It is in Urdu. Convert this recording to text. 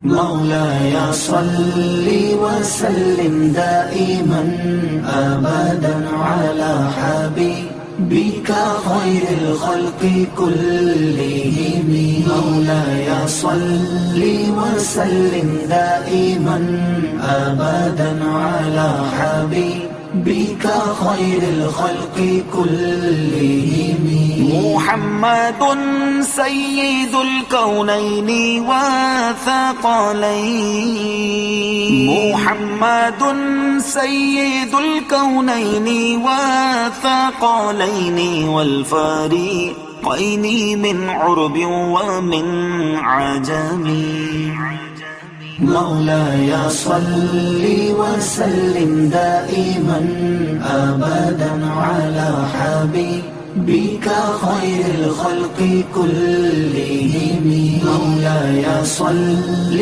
مولاي صل وسلم دائما أبدا على حبيبك خير الخلق كلهم. مولاي صل وسلم دائما أبدا على حبيبك خير الخلق كلهم. محمد سيد الكونين والثقلين. محمد سيد الكونين والثقلين والفريقين من عرب ومن عجم. مولاي صل وسلم دائما أبدا على حبيبك خير الخلق كلهم. مولاي صل